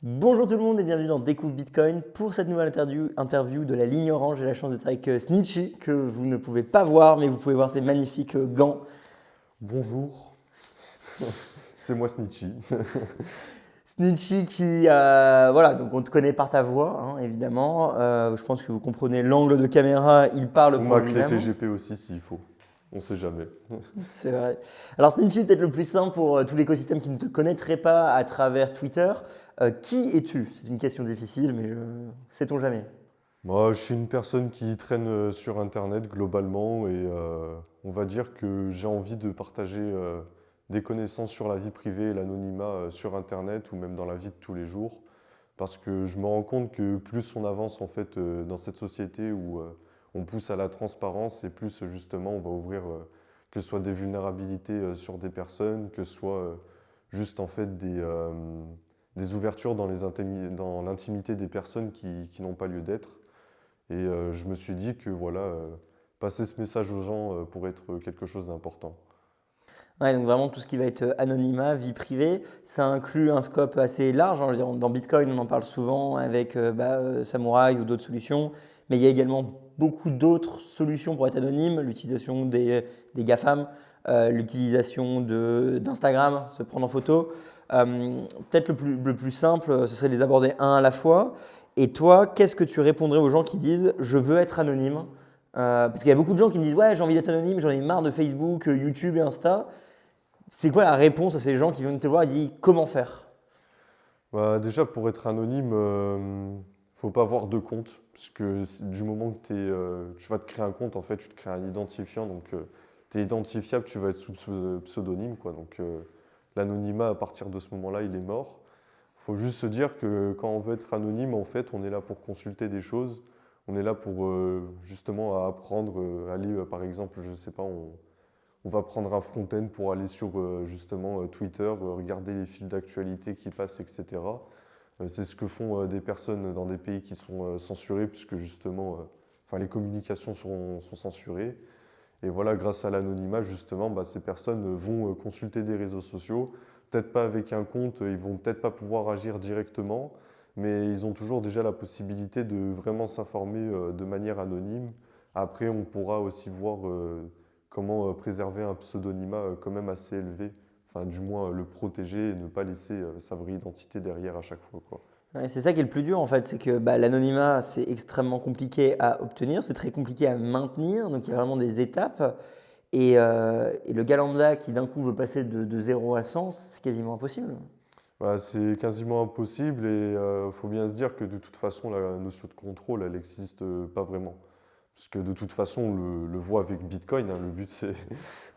Bonjour tout le monde et bienvenue dans Découvre Bitcoin. Pour cette nouvelle interview de la ligne orange, j'ai la chance d'être avec Snitchy, que vous ne pouvez pas voir, mais vous pouvez voir ses magnifiques gants. Bonjour, c'est moi Snitchy. Snitchy qui, voilà, donc on te connaît par ta voix, hein, évidemment. Je pense que vous comprenez l'angle de caméra, il parle On pour m'a clé lui-même. PGP aussi s'il faut, on sait jamais. C'est vrai. Alors Snitchy, peut-être le plus simple pour tout l'écosystème qui ne te connaîtrait pas à travers Twitter. Qui es-tu? C'est une question difficile, mais sait-on jamais. Moi, je suis une personne qui traîne sur Internet globalement et on va dire que j'ai envie de partager des connaissances sur la vie privée et l'anonymat sur Internet ou même dans la vie de tous les jours. Parce que je me rends compte que plus on avance en fait dans cette société où on pousse à la transparence et plus justement on va ouvrir que ce soit des vulnérabilités sur des personnes, que ce soit juste en fait des ouvertures dans l'intimité des personnes qui n'ont pas lieu d'être. Et je me suis dit que voilà, passer ce message aux gens pourrait être quelque chose d'important. Ouais, donc vraiment tout ce qui va être anonymat, vie privée, ça inclut un scope assez large, hein. Je veux dire, dans Bitcoin, on en parle souvent avec Samurai ou d'autres solutions, mais il y a également beaucoup d'autres solutions pour être anonyme, l'utilisation des GAFAM, l'utilisation d'Instagram, se prendre en photo. Peut-être le plus simple, ce serait de les aborder un à la fois. Et toi, qu'est-ce que tu répondrais aux gens qui disent je veux être anonyme? Parce qu'il y a beaucoup de gens qui me disent ouais, j'ai envie d'être anonyme, j'en ai marre de Facebook, YouTube et Insta. C'est quoi la réponse à ces gens qui viennent te voir et disent comment faire? Bah, déjà, pour être anonyme, faut pas avoir de compte, parce que du moment que tu vas te créer un compte, en fait, tu te crées un identifiant, donc tu es identifiable, tu vas être sous pseudonyme, quoi. Donc l'anonymat, à partir de ce moment-là, il est mort. Il faut juste se dire que quand on veut être anonyme, en fait, on est là pour consulter des choses, on est là pour justement apprendre, aller, par exemple, je sais pas, on va prendre un front-end pour aller sur justement Twitter, regarder les fils d'actualité qui passent, etc. C'est ce que font des personnes dans des pays qui sont censurés, puisque justement, enfin, les communications sont censurées. Et voilà, grâce à l'anonymat, justement, bah, ces personnes vont consulter des réseaux sociaux, peut-être pas avec un compte, ils vont peut-être pas pouvoir agir directement, mais ils ont toujours déjà la possibilité de vraiment s'informer de manière anonyme. Après, on pourra aussi voir comment préserver un pseudonymat quand même assez élevé, enfin du moins le protéger et ne pas laisser sa vraie identité derrière à chaque fois, quoi. Ouais, c'est ça qui est le plus dur en fait, c'est que l'anonymat c'est extrêmement compliqué à obtenir, c'est très compliqué à maintenir, donc il y a vraiment des étapes. Et le gars lambda qui d'un coup veut passer de 0 à 100, c'est quasiment impossible. Bah, c'est quasiment impossible et il faut bien se dire que de toute façon, la notion de contrôle, elle n'existe pas vraiment. Parce que de toute façon, on le voit avec Bitcoin, hein, le but c'est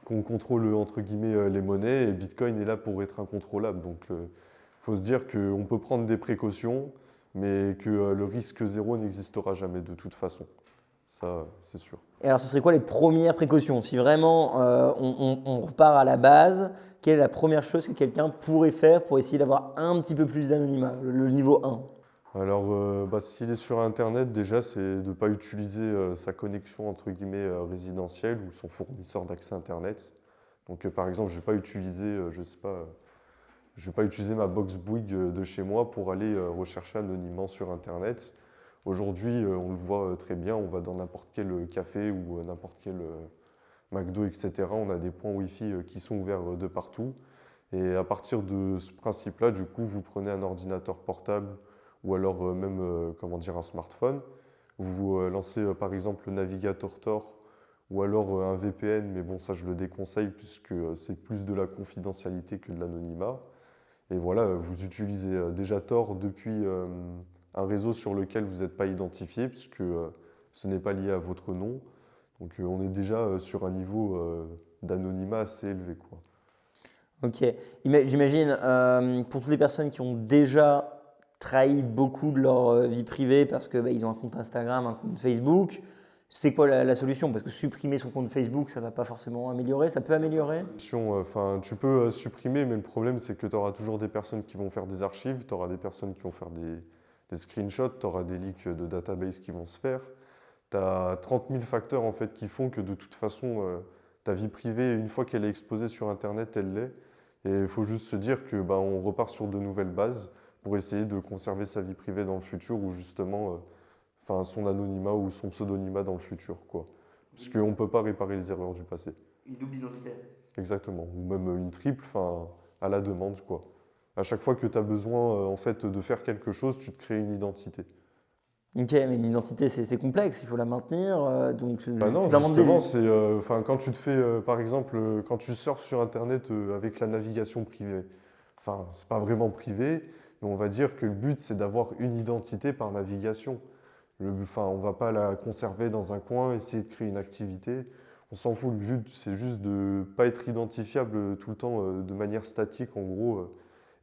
qu'on contrôle entre guillemets les monnaies et Bitcoin est là pour être incontrôlable. Donc il faut se dire qu'on peut prendre des précautions, mais que le risque zéro n'existera jamais de toute façon. Ça, c'est sûr. Et alors ce serait quoi les premières précautions? Si vraiment on repart à la base, quelle est la première chose que quelqu'un pourrait faire pour essayer d'avoir un petit peu plus d'anonymat, le niveau 1? Alors, bah, s'il est sur Internet, déjà, c'est de ne pas utiliser sa connexion entre guillemets résidentielle ou son fournisseur d'accès Internet. Donc, par exemple, je ne vais pas utiliser, je sais pas, je vais pas utiliser ma box Bouygues de chez moi pour aller rechercher anonymement sur Internet. Aujourd'hui, on le voit très bien, on va dans n'importe quel café ou n'importe quel McDo, etc. On a des points Wi-Fi qui sont ouverts de partout. Et à partir de ce principe-là, du coup, vous prenez un ordinateur portable ou alors même comment dire, un smartphone. Vous lancez par exemple le navigateur Tor ou alors un VPN, mais bon, ça je le déconseille puisque c'est plus de la confidentialité que de l'anonymat. Et voilà, vous utilisez déjà Tor depuis un réseau sur lequel vous n'êtes pas identifié puisque ce n'est pas lié à votre nom. Donc on est déjà sur un niveau d'anonymat assez élevé, quoi. Ok. J'imagine, pour toutes les personnes qui ont déjà trahi beaucoup de leur vie privée parce que ils ont un compte Instagram, un compte Facebook, c'est quoi la solution? Parce que supprimer son compte Facebook, ça va pas forcément améliorer, ça peut améliorer? Enfin, tu peux supprimer, mais le problème, c'est que tu auras toujours des personnes qui vont faire des archives, tu auras des personnes qui vont faire des screenshots, tu auras des leaks de database qui vont se faire. Tu as 30 000 facteurs en fait, qui font que de toute façon, ta vie privée, une fois qu'elle est exposée sur Internet, elle l'est. Et il faut juste se dire que bah, on repart sur de nouvelles bases. pour essayer de conserver sa vie privée dans le futur ou justement enfin, son anonymat ou son pseudonymat dans le futur, quoi. Parce qu'on ne peut pas réparer les erreurs du passé. Une double identité. Exactement. Ou même une triple, enfin, à la demande, quoi. À chaque fois que tu as besoin en fait, de faire quelque chose, tu te crées une identité. Ok, mais une identité, c'est complexe, il faut la maintenir. Donc, Bah non, tu inventes des... justement, c'est enfin quand tu te fais, par exemple, quand tu surfes sur Internet avec la navigation privée, enfin, c'est pas vraiment privé, mais on va dire que le but, c'est d'avoir une identité par navigation. Enfin, on va pas la conserver dans un coin, essayer de créer une activité. On s'en fout, le but, c'est juste de pas être identifiable tout le temps de manière statique, en gros,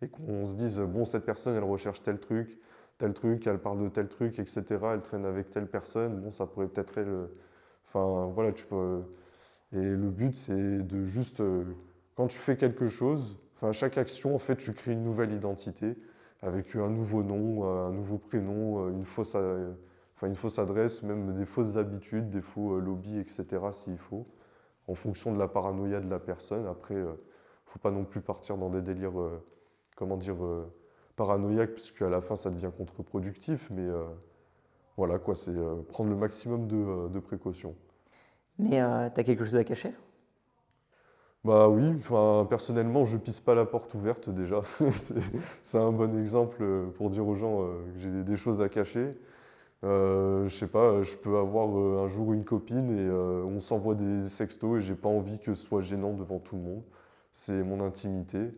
et qu'on se dise, bon, cette personne, elle recherche tel truc, elle parle de tel truc, etc. Elle traîne avec telle personne, bon, ça pourrait peut-être être. Enfin, voilà, tu peux. Et le but, c'est de juste, quand tu fais quelque chose, enfin, chaque action, en fait, tu crées une nouvelle identité avec un nouveau nom, un nouveau prénom, enfin, une fausse adresse, même des fausses habitudes, des faux lobbies, etc. s'il faut, en fonction de la paranoïa de la personne. Après, il ne faut pas non plus partir dans des délires, comment dire, paranoïaques, puisque à la fin, ça devient contre-productif. Mais voilà, quoi, c'est prendre le maximum de précautions. Mais tu as quelque chose à cacher? Bah oui, enfin, personnellement, je pisse pas la porte ouverte déjà. C'est c'est un bon exemple pour dire aux gens que j'ai des choses à cacher. Je sais pas, je peux avoir un jour une copine et on s'envoie des sextos et j'ai pas envie que ce soit gênant devant tout le monde. C'est mon intimité.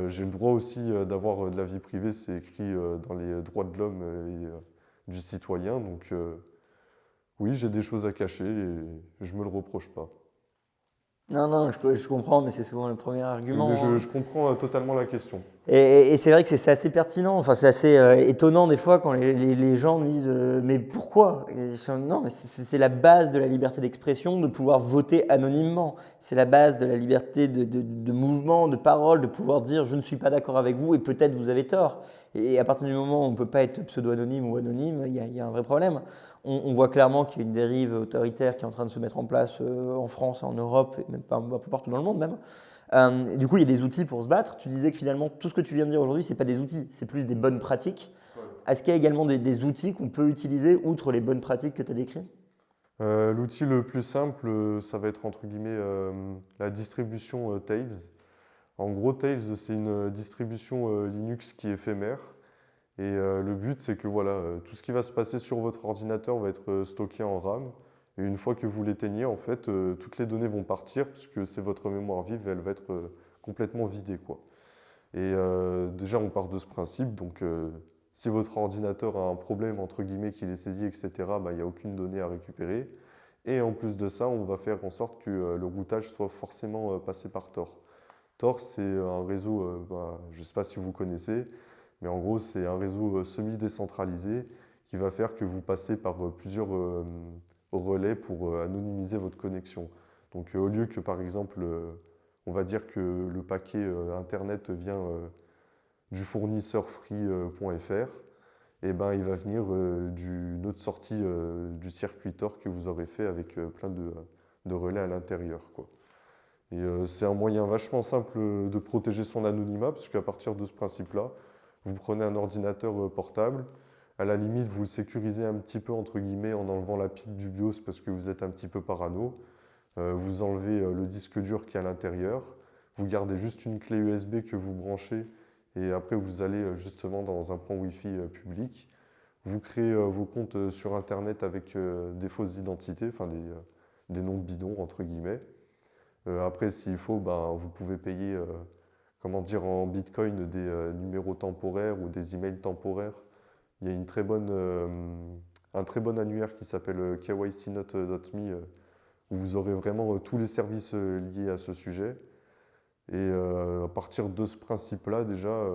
J'ai le droit aussi d'avoir de la vie privée, c'est écrit dans les droits de l'homme et du citoyen. Donc oui, j'ai des choses à cacher et je me le reproche pas. Non, non, je comprends, mais c'est souvent le premier Oui, mais argument, hein. je comprends totalement la question. Et c'est vrai que c'est assez pertinent, enfin c'est assez étonnant des fois quand les gens nous disent mais pourquoi? Et je suis, non, mais c'est la base de la liberté d'expression de pouvoir voter anonymement. C'est la base de la liberté de mouvement, de parole, de pouvoir dire je ne suis pas d'accord avec vous et peut-être vous avez tort. Et à partir du moment où on ne peut pas être pseudo-anonyme ou anonyme, il y a un vrai problème. On voit clairement qu'il y a une dérive autoritaire qui est en train de se mettre en place en France, en Europe, et même un peu partout dans le monde même. Du coup, il y a des outils pour se battre. Tu disais que finalement, tout ce que tu viens de dire aujourd'hui, ce n'est pas des outils, c'est plus des bonnes pratiques. Ouais. Est-ce qu'il y a également des outils qu'on peut utiliser outre les bonnes pratiques que tu as décrites? L'outil le plus simple, ça va être entre guillemets la distribution Tails. En gros, Tails, c'est une distribution Linux qui est éphémère. Et le but, c'est que voilà, tout ce qui va se passer sur votre ordinateur va être stocké en RAM. Et une fois que vous l'éteignez, en fait, toutes les données vont partir puisque c'est votre mémoire vive et elle va être complètement vidée, quoi. Et déjà, on part de ce principe. Donc, si votre ordinateur a un problème, entre guillemets, qu'il est saisi, etc., bah, il n'y a aucune donnée à récupérer. Et en plus de ça, on va faire en sorte que le routage soit forcément passé par Tor. Tor, c'est un réseau, bah, je ne sais pas si vous connaissez, mais en gros, c'est un réseau semi-décentralisé qui va faire que vous passez par plusieurs relais pour anonymiser votre connexion. Donc, au lieu que, par exemple, on va dire que le paquet Internet vient du fournisseur free.fr, et ben, il va venir d'une autre sortie du circuit Tor que vous aurez fait avec plein de relais à l'intérieur, quoi. Et c'est un moyen vachement simple de protéger son anonymat, parce qu'à partir de ce principe-là, vous prenez un ordinateur portable, à la limite, vous le sécurisez un petit peu, entre guillemets, en enlevant la pile du BIOS parce que vous êtes un petit peu parano. Vous enlevez le disque dur qui est à l'intérieur, vous gardez juste une clé USB que vous branchez et après vous allez justement dans un point Wi-Fi public. Vous créez vos comptes sur Internet avec des fausses identités, enfin des noms bidons entre guillemets. Après, s'il faut, ben, vous pouvez payer comment dire, en Bitcoin des numéros temporaires ou des emails temporaires. Il y a un très bon annuaire qui s'appelle kycnote.me où vous aurez vraiment tous les services liés à ce sujet. Et à partir de ce principe-là, déjà,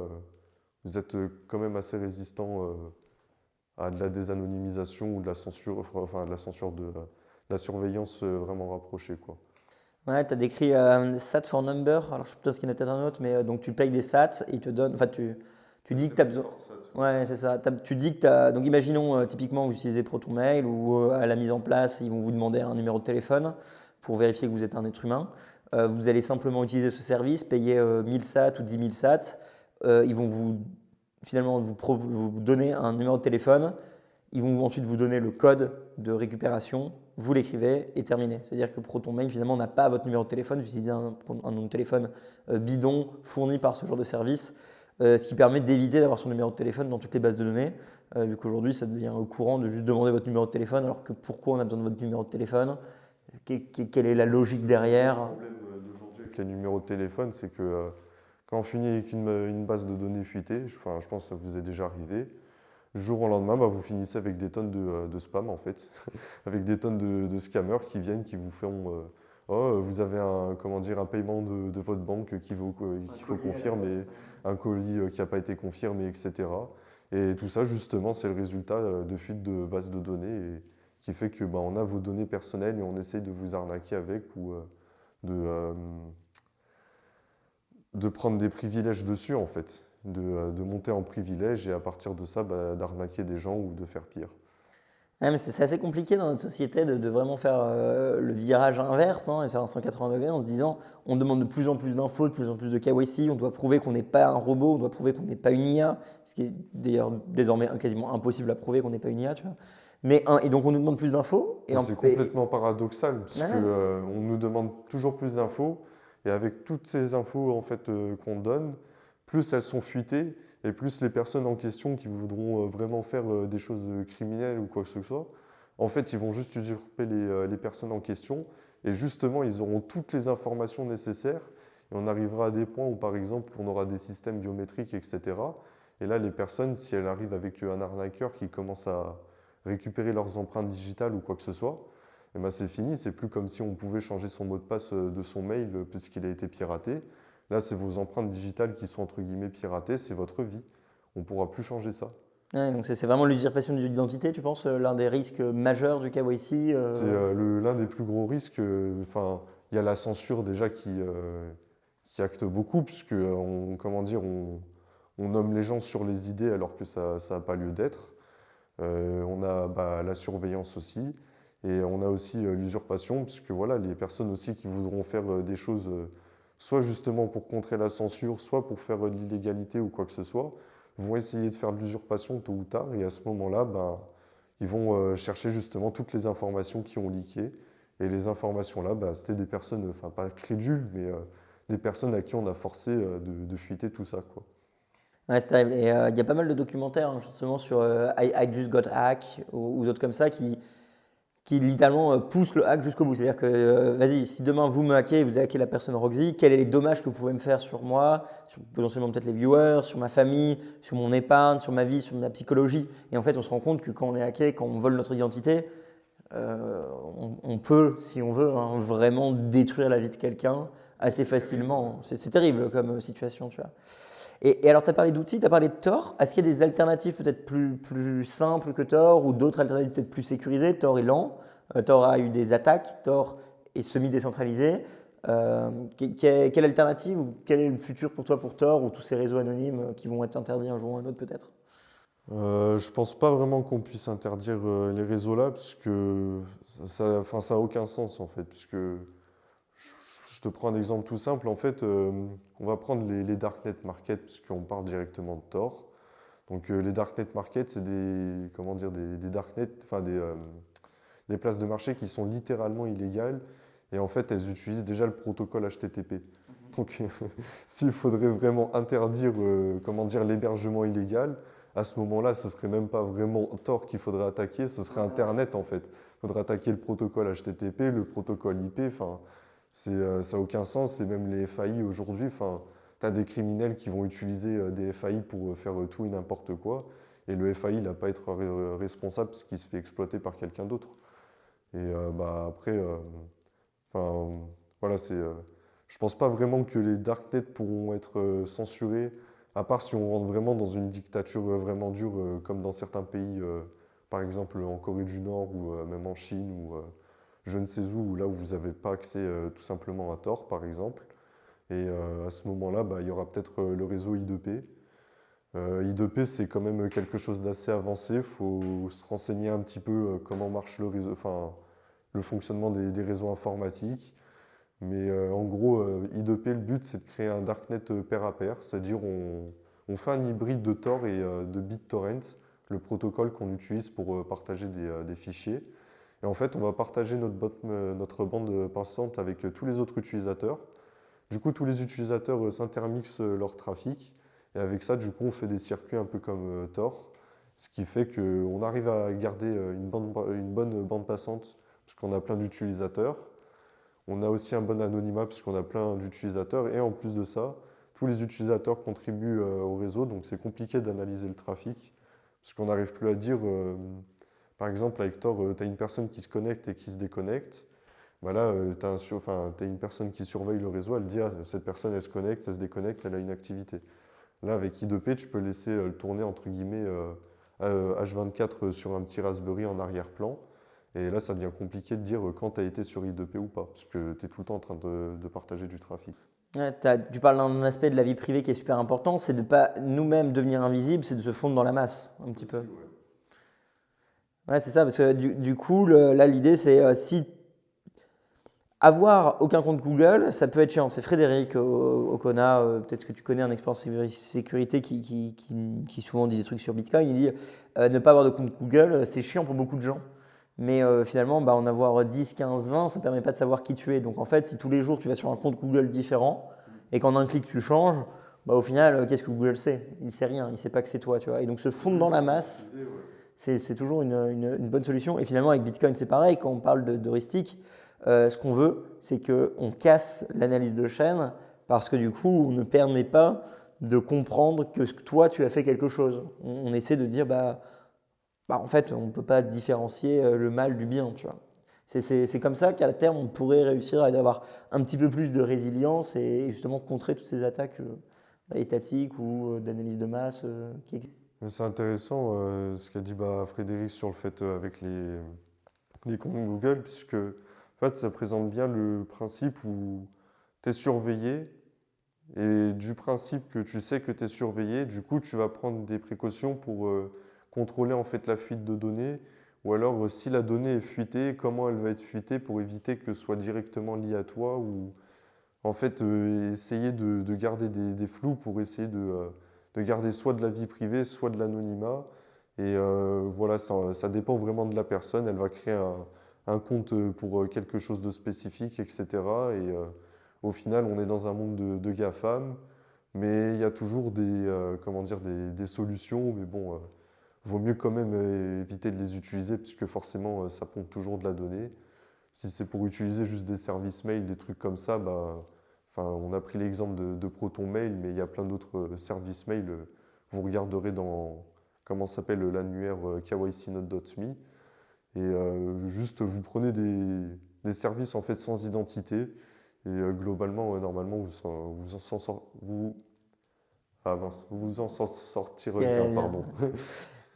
vous êtes quand même assez résistant à de la désanonymisation ou de la censure, enfin de la censure de la surveillance vraiment rapprochée, quoi. Ouais, tu as décrit SAT for number. Alors, je pense qu'il y en a peut-être un autre, mais donc tu payes des SAT, ils te donnent. Enfin, tu dis que tu as besoin. Ouais, c'est ça. Tu dis que tu as. Donc, imaginons typiquement, vous utilisez ProtonMail ou à la mise en place, ils vont vous demander un numéro de téléphone pour vérifier que vous êtes un être humain. Vous allez simplement utiliser ce service, payer 1000 SAT ou 10 000 SAT. Ils vont vous finalement vous donner un numéro de téléphone, ils vont ensuite vous donner le code de récupération, vous l'écrivez et terminé. C'est-à-dire que ProtonMail finalement n'a pas votre numéro de téléphone, vous utilisez un nom de téléphone bidon fourni par ce genre de service, ce qui permet d'éviter d'avoir son numéro de téléphone dans toutes les bases de données, vu qu'aujourd'hui ça devient courant de juste demander votre numéro de téléphone, alors que pourquoi on a besoin de votre numéro de téléphone? Quelle est la logique derrière? Le problème d'aujourd'hui avec les numéros de téléphone, c'est que quand on finit avec une base de données fuitée, enfin, je pense que ça vous est déjà arrivé, du jour au lendemain, bah, vous finissez avec des tonnes de spam en fait, avec des tonnes de scammers qui viennent, qui vous font oh, vous avez un, comment dire, un paiement de votre banque qu'il faut confirmer, un colis qui n'a pas été confirmé, etc. Et tout ça, justement, c'est le résultat de fuite de bases de données et qui fait que bah, on a vos données personnelles et on essaye de vous arnaquer avec ou de, euh, de prendre des privilèges dessus en fait, de monter en privilège et à partir de ça, bah, d'arnaquer des gens ou de faire pire. Ouais, mais c'est assez compliqué dans notre société de vraiment faire le virage inverse, hein, et faire un 180 degrés en se disant on demande de plus en plus d'infos, de plus en plus de KYC, on doit prouver qu'on n'est pas un robot, on doit prouver qu'on n'est pas une IA, ce qui est d'ailleurs désormais quasiment impossible à prouver qu'on n'est pas une IA, tu vois. Et donc on nous demande plus d'infos. C'est complètement paradoxal parce Ouais, que, on nous demande toujours plus d'infos et avec toutes ces infos en fait, qu'on donne, plus elles sont fuitées et plus les personnes en question qui voudront vraiment faire des choses criminelles ou quoi que ce soit, en fait ils vont juste usurper les personnes en question et justement ils auront toutes les informations nécessaires et on arrivera à des points où par exemple on aura des systèmes biométriques etc. Et là les personnes si elles arrivent avec un arnaqueur qui commence à récupérer leurs empreintes digitales ou quoi que ce soit, et ben c'est fini. C'est plus comme si on pouvait changer son mot de passe de son mail puisqu'il a été piraté. Là, c'est vos empreintes digitales qui sont entre guillemets piratées, c'est votre vie. On ne pourra plus changer ça. ouais, donc c'est vraiment l'usurpation de l'identité, tu penses, l'un des risques majeurs du KYC C'est l'un des plus gros risques. Enfin, il y a la censure déjà qui acte beaucoup, puisque comment dire, on nomme les gens sur les idées alors que ça n'a pas lieu d'être. On a bah, la surveillance aussi. Et on a aussi l'usurpation, puisque voilà, les personnes aussi qui voudront faire des choses, soit justement pour contrer la censure, soit pour faire de l'illégalité ou quoi que ce soit, vont essayer de faire de l'usurpation tôt ou tard. Et à ce moment-là, ben, ils vont chercher justement toutes les informations qui ont leaké. Et les informations-là, bah, c'était des personnes, enfin pas crédules, mais des personnes à qui on a forcé de fuiter tout ça, quoi. Ouais, c'est terrible. Et il y a pas mal de documentaires hein, justement sur I Just Got Hack ou d'autres comme ça qui littéralement poussent le hack jusqu'au bout. C'est-à-dire que, vas-y, si demain vous me hackez et vous hackez la personne Roxy, quels sont les dommages que vous pouvez me faire sur moi, sur potentiellement peut-être les viewers, sur ma famille, sur mon épargne, sur ma vie, sur ma psychologie. Et en fait, on se rend compte que quand on est hacké, quand on vole notre identité, on peut, si on veut, hein, vraiment détruire la vie de quelqu'un assez facilement. C'est terrible comme situation, tu vois. Et alors, tu as parlé d'outils, tu as parlé de Tor. Est-ce qu'il y a des alternatives peut-être plus simples que Tor ou d'autres alternatives peut-être plus sécurisées? Tor est lent, Tor a eu des attaques, Tor est semi-décentralisé. Quelle alternative ou quel est le futur pour toi pour Tor ou tous ces réseaux anonymes qui vont être interdits un jour ou un autre peut-être? Je pense pas vraiment qu'on puisse interdire les réseaux là, parce que enfin, ça a aucun sens en fait, puisque je te prends un exemple tout simple. En fait, on va prendre les darknet market, puisqu'on part directement de Tor. Donc les darknet market, c'est des, comment dire, des darknet, enfin des places de marché qui sont littéralement illégales. Et en fait, elles utilisent déjà le protocole HTTP. Donc s'il faudrait vraiment interdire comment dire, l'hébergement illégal, à ce moment-là, ce serait même pas vraiment Tor qu'il faudrait attaquer, ce serait Internet en fait. Il faudrait attaquer le protocole HTTP, le protocole IP, enfin, ça n'a aucun sens. Et même les FAI aujourd'hui, enfin, tu as des criminels qui vont utiliser des FAI pour faire tout et n'importe quoi. Et le FAI, il n'a pas à être responsable parce qu'il se fait exploiter par quelqu'un d'autre. Et bah, après, enfin, voilà, je pense pas vraiment que les darknets pourront être censurés, à part si on rentre vraiment dans une dictature vraiment dure, comme dans certains pays, par exemple en Corée du Nord ou même en Chine ou je ne sais où, là où vous n'avez pas accès tout simplement à Tor, par exemple. Et à ce moment-là, bah, il y aura peut-être le réseau I2P. I2P, c'est quand même quelque chose d'assez avancé. Il faut se renseigner un petit peu comment marche le réseau, enfin, le fonctionnement des réseaux informatiques. Mais en gros, I2P, le but, c'est de créer un darknet pair à pair, c'est-à-dire On fait un hybride de Tor et de BitTorrent, le protocole qu'on utilise pour partager des fichiers. Et en fait, on va partager notre bande passante avec tous les autres utilisateurs. Du coup, tous les utilisateurs s'intermixent leur trafic. Et avec ça, du coup, on fait des circuits un peu comme Tor. Ce qui fait qu'on arrive à garder une bonne bande passante puisqu'on a plein d'utilisateurs. On a aussi un bon anonymat puisqu'on a plein d'utilisateurs. Et en plus de ça, tous les utilisateurs contribuent au réseau. Donc c'est compliqué d'analyser le trafic puisqu'on n'arrive plus à dire, par exemple, avec Tor, tu as une personne qui se connecte et qui se déconnecte. Bah là, tu as une personne qui surveille le réseau, elle dit ah, cette personne elle se connecte, elle se déconnecte, elle a une activité. Là, avec I2P, tu peux laisser le tourner entre guillemets H24 sur un petit Raspberry en arrière-plan. Et là, ça devient compliqué de dire quand tu as été sur I2P ou pas, parce que tu es tout le temps en train de partager du trafic. Ouais, tu parles d'un aspect de la vie privée qui est super important, c'est de ne pas nous-mêmes devenir invisibles, c'est de se fondre dans la masse un petit peu. Ouais, c'est ça, parce que du coup, là, l'idée, c'est si avoir aucun compte Google, ça peut être chiant. C'est Frédéric Ocona, peut-être que tu connais un expert en sécurité qui souvent dit des trucs sur Bitcoin. Il dit ne pas avoir de compte Google, c'est chiant pour beaucoup de gens. Mais finalement, en avoir 10, 15, 20, ça ne permet pas de savoir qui tu es. Donc en fait, si tous les jours tu vas sur un compte Google différent et qu'en un clic tu changes, au final, qu'est-ce que Google sait? Il ne sait rien, il ne sait pas que c'est toi. Tu vois. Et donc se fondre dans la masse, c'est toujours une bonne solution. Et finalement, avec Bitcoin, c'est pareil. Quand on parle d'heuristique, ce qu'on veut, c'est qu'on casse l'analyse de chaîne parce que du coup, on ne permet pas de comprendre que toi, tu as fait quelque chose. On essaie de dire, en fait, on ne peut pas différencier le mal du bien, tu vois. C'est comme ça qu'à la terme, on pourrait réussir à avoir un petit peu plus de résilience et justement contrer toutes ces attaques étatiques ou d'analyse de masse qui existent. C'est intéressant ce qu'a dit Frédéric sur le fait avec les comptes Google, puisque en fait, ça présente bien le principe où tu es surveillé et du principe que tu sais que tu es surveillé, du coup, tu vas prendre des précautions pour contrôler en fait la fuite de données ou alors si la donnée est fuitée, comment elle va être fuitée pour éviter que ce soit directement lié à toi ou en fait essayer de garder des flous pour essayer de garder soit de la vie privée, soit de l'anonymat. Et voilà, ça dépend vraiment de la personne. Elle va créer un compte pour quelque chose de spécifique, etc. Et au final, on est dans un monde de GAFAM, mais il y a toujours comment dire, des solutions. Mais bon, vaut mieux quand même éviter de les utiliser, puisque forcément, ça pompe toujours de la donnée. Si c'est pour utiliser juste des services mail, des trucs comme ça, on a pris l'exemple de Proton Mail, mais il y a plein d'autres services mail. Vous regarderez dans comment s'appelle l'annuaire kycnote.me et juste vous prenez des services en fait sans identité et globalement normalement vous en sortirez bien, pardon.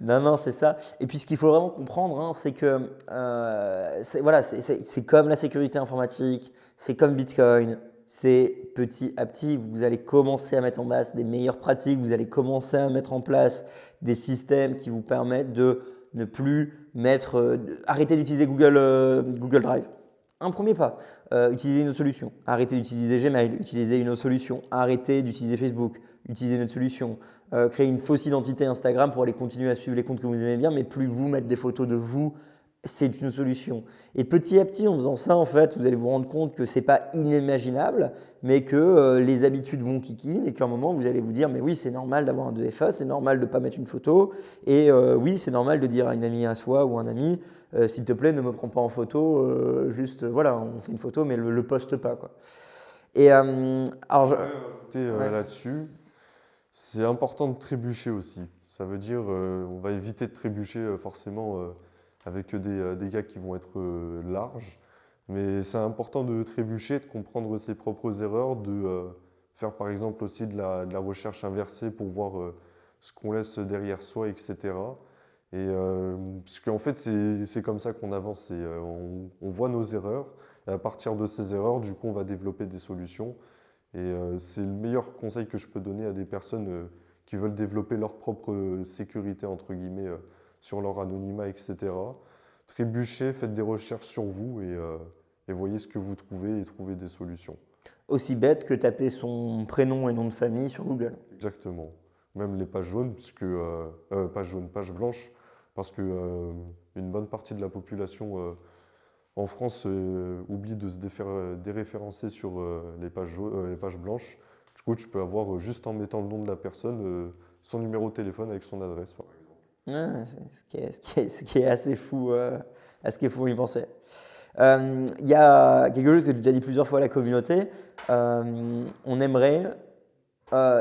Non, c'est ça. Et puis ce qu'il faut vraiment comprendre, hein, c'est que voilà, c'est comme la sécurité informatique, c'est comme Bitcoin, c'est petit à petit, vous allez commencer à mettre en place des meilleures pratiques, vous allez commencer à mettre en place des systèmes qui vous permettent de ne plus arrêter d'utiliser Google Drive. Un premier pas, utiliser une autre solution. Arrêtez d'utiliser Gmail, utilisez une autre solution. Arrêtez d'utiliser Facebook, utilisez une autre solution. Créer une fausse identité Instagram pour aller continuer à suivre les comptes que vous aimez bien, mais plus vous mettre des photos de vous, c'est une solution. Et petit à petit, en faisant ça, en fait, vous allez vous rendre compte que ce n'est pas inimaginable, mais que les habitudes vont kikin et qu'à un moment, vous allez vous dire, mais oui, c'est normal d'avoir un 2FA, c'est normal de ne pas mettre une photo, et oui, c'est normal de dire à une amie à soi ou un ami, s'il te plaît, ne me prends pas en photo, juste, voilà, on fait une photo, mais le poste pas, quoi. Et alors, là-dessus, c'est important de trébucher aussi. Ça veut dire, on va éviter de trébucher forcément avec des gars qui vont être larges. Mais c'est important de trébucher, de comprendre ses propres erreurs, de faire par exemple aussi de la recherche inversée pour voir ce qu'on laisse derrière soi, etc. Et parce qu'en fait, c'est comme ça qu'on avance. On voit nos erreurs. Et à partir de ces erreurs, du coup, on va développer des solutions. Et c'est le meilleur conseil que je peux donner à des personnes qui veulent développer leur propre sécurité, entre guillemets, sur leur anonymat, etc. Trébuchez, faites des recherches sur vous et voyez ce que vous trouvez et trouvez des solutions. Aussi bête que taper son prénom et nom de famille sur Google. Exactement. même les pages jaunes, puisque, pages jaunes, pages blanches, parce que une bonne partie de la population en France oublie de se déréférencer sur les pages blanches. Du coup, tu peux avoir juste en mettant le nom de la personne, son numéro de téléphone avec son adresse, par exemple. Ouais, ce qui est assez fou, ce qui est fou à y penser. Il y a quelque chose que j'ai déjà dit plusieurs fois à la communauté. On aimerait,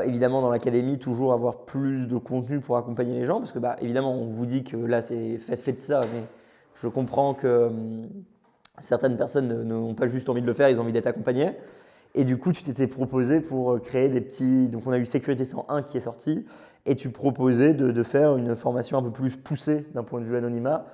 évidemment, dans l'académie, toujours avoir plus de contenu pour accompagner les gens, parce que, bah, évidemment, on vous dit que là, c'est fait de ça, mais je comprends que certaines personnes n'ont pas juste envie de le faire, ils ont envie d'être accompagnés. Et du coup, tu t'étais proposé pour créer des petits. Donc, on a eu Sécurité 101 qui est sorti, et tu proposais de faire une formation un peu plus poussée d'un point de vue anonymat.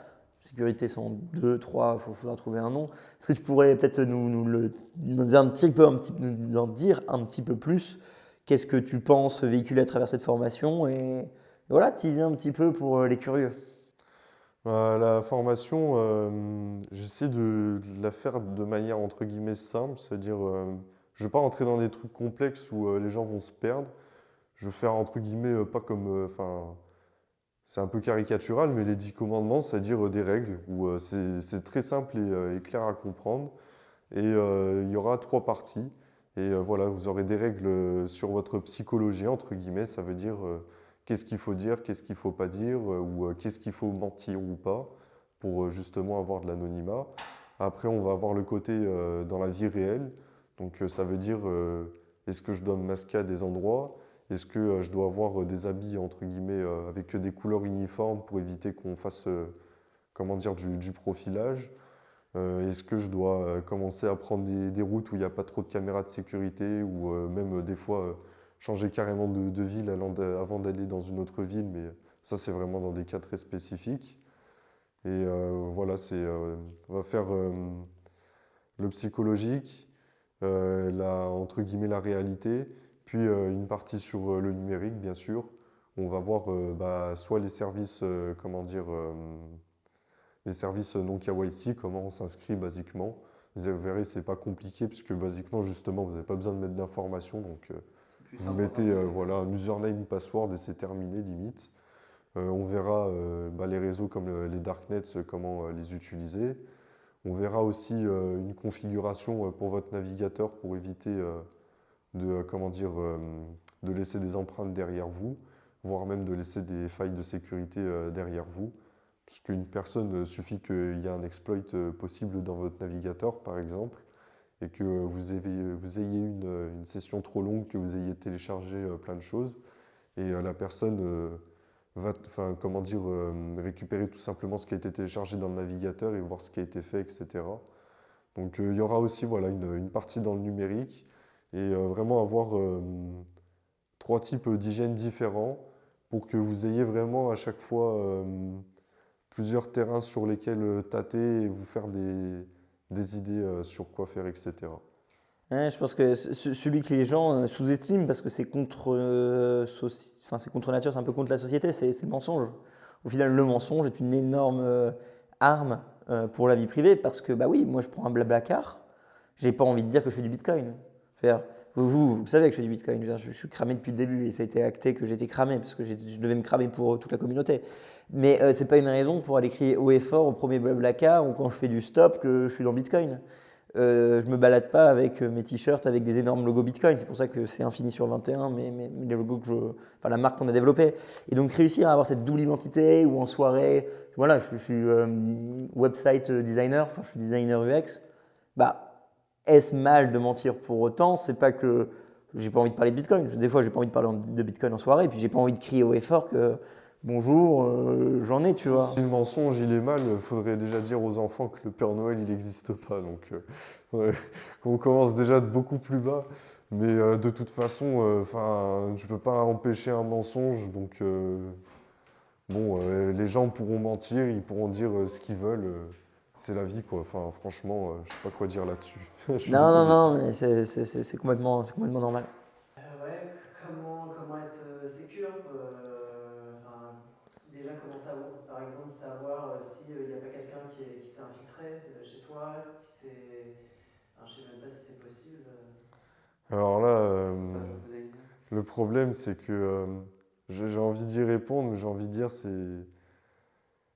Sécurité 102, 3, il faudra trouver un nom. Est-ce que tu pourrais peut-être nous dire nous en dire un petit peu plus? Qu'est-ce que tu penses véhiculer à travers cette formation? Et voilà, teaser un petit peu pour les curieux. La formation, j'essaie de la faire de manière entre guillemets simple, c'est-à-dire je ne vais pas rentrer dans des trucs complexes où les gens vont se perdre. Je veux faire entre guillemets pas comme, enfin, c'est un peu caricatural, mais les 10 commandements, c'est-à-dire des règles où c'est très simple et clair à comprendre. Et il y aura 3 parties. Et voilà, vous aurez des règles sur votre psychologie, entre guillemets. Ça veut dire qu'est-ce qu'il faut dire, qu'est-ce qu'il ne faut pas dire, ou qu'est-ce qu'il faut mentir ou pas, pour justement avoir de l'anonymat. Après, on va avoir le côté dans la vie réelle. Donc ça veut dire est-ce que je dois me masquer à des endroits? Est-ce que je dois avoir des habits, entre guillemets, avec des couleurs uniformes pour éviter qu'on fasse, comment dire, du profilage? Est-ce que je dois commencer à prendre des routes où il n'y a pas trop de caméras de sécurité ou même des fois changer carrément de ville avant d'aller dans une autre ville, mais ça c'est vraiment dans des cas très spécifiques. Et voilà, on va faire le psychologique, entre guillemets la réalité, puis une partie sur le numérique bien sûr. On va voir bah, soit les services, comment dire, les services non KYC, comment on s'inscrit basiquement. Vous verrez, c'est pas compliqué puisque basiquement, justement, vous n'avez pas besoin de mettre d'informations. Donc, vous mettez voilà, un username, password et c'est terminé, limite. On verra bah, les réseaux comme les darknets, comment les utiliser. On verra aussi une configuration pour votre navigateur pour éviter comment dire, de laisser des empreintes derrière vous, voire même de laisser des failles de sécurité derrière vous. Parce qu'une personne, suffit qu'il y ait un exploit possible dans votre navigateur, par exemple, et que vous ayez une session trop longue, que vous ayez téléchargé plein de choses, et la personne va, enfin, comment dire, récupérer tout simplement ce qui a été téléchargé dans le navigateur et voir ce qui a été fait, etc. Donc il y aura aussi voilà, une partie dans le numérique, et vraiment avoir 3 types d'hygiène différents pour que vous ayez vraiment à chaque fois plusieurs terrains sur lesquels tâter et vous faire des idées sur quoi faire, etc. Ouais, je pense que celui que les gens sous-estiment, parce que c'est contre, enfin, c'est contre nature, c'est un peu contre la société, c'est le mensonge. Au final, le mensonge est une énorme arme pour la vie privée, parce que, bah oui, moi je prends un Blablacar, j'ai pas envie de dire que je fais du Bitcoin. Je veux dire, vous savez que je fais du Bitcoin, je suis cramé depuis le début, et ça a été acté que j'étais cramé, parce que je devais me cramer pour toute la communauté. Mais c'est pas une raison pour aller crier haut et fort au premier Blablacar, ou quand je fais du stop, que je suis dans Bitcoin. Je me balade pas avec mes t-shirts avec des énormes logos Bitcoin. C'est pour ça que c'est infini sur 21, mais les logos enfin la marque qu'on a développée. Et donc réussir à avoir cette double identité ou en soirée, voilà, je suis website designer, enfin je suis designer UX. Bah, est-ce mal de mentir pour autant? C'est pas que j'ai pas envie de parler de Bitcoin. Des fois, j'ai pas envie de parler de Bitcoin en soirée, et puis j'ai pas envie de crier haut et fort que bonjour, j'en ai, tu vois. Si le mensonge il est mal, il faudrait déjà dire aux enfants que le Père Noël il n'existe pas. Donc faudrait qu'on commence déjà de beaucoup plus bas. Mais de toute façon, enfin, tu peux pas empêcher un mensonge. Donc bon, les gens pourront mentir, ils pourront dire ce qu'ils veulent. C'est la vie, quoi. Enfin, franchement, je sais pas quoi dire là-dessus. Je suis Non, non, désolé. non, mais c'est complètement normal. Ouais, comment être sécure enfin, déjà, comment savoir, par exemple, savoir s'il n'y a pas quelqu'un qui s'est infiltré chez toi, enfin, je sais même pas si c'est possible. Alors là, Toi, je vais poser la question. le problème, c'est que j'ai envie d'y répondre, mais j'ai envie de dire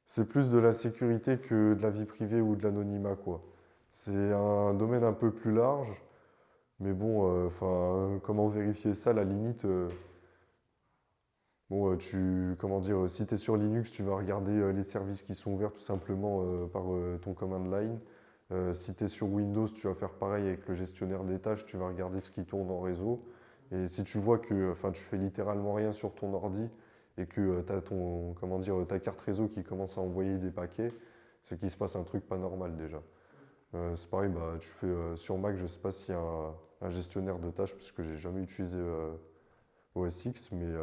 c'est plus de la sécurité que de la vie privée ou de l'anonymat, quoi. C'est un domaine un peu plus large, mais bon, enfin, comment vérifier ça, à la limite, bon, comment dire, si tu es sur Linux, tu vas regarder les services qui sont ouverts tout simplement par ton command line. Si tu es sur Windows, tu vas faire pareil avec le gestionnaire des tâches, tu vas regarder ce qui tourne en réseau. Et si tu vois que enfin, tu fais littéralement rien sur ton ordi et que tu as comment dire, ta carte réseau qui commence à envoyer des paquets, c'est qu'il se passe un truc pas normal déjà. C'est pareil, bah, tu fais sur Mac, je sais pas s'il y a un gestionnaire de tâches, puisque j'ai jamais utilisé OS X, mais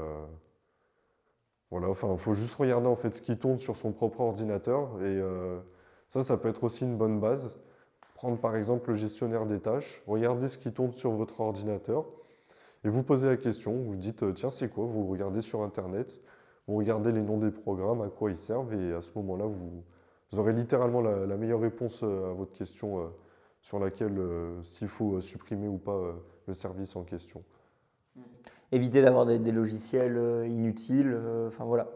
voilà, enfin, il faut juste regarder en fait ce qui tourne sur son propre ordinateur et ça peut être aussi une bonne base. Prendre par exemple le gestionnaire des tâches, regarder ce qui tourne sur votre ordinateur et vous posez la question, vous dites tiens c'est quoi? Vous regardez sur internet, vous regardez les noms des programmes, à quoi ils servent et à ce moment-là vous aurez littéralement la meilleure réponse à votre question sur laquelle s'il faut supprimer ou pas le service en question. Éviter d'avoir des logiciels inutiles. Enfin voilà,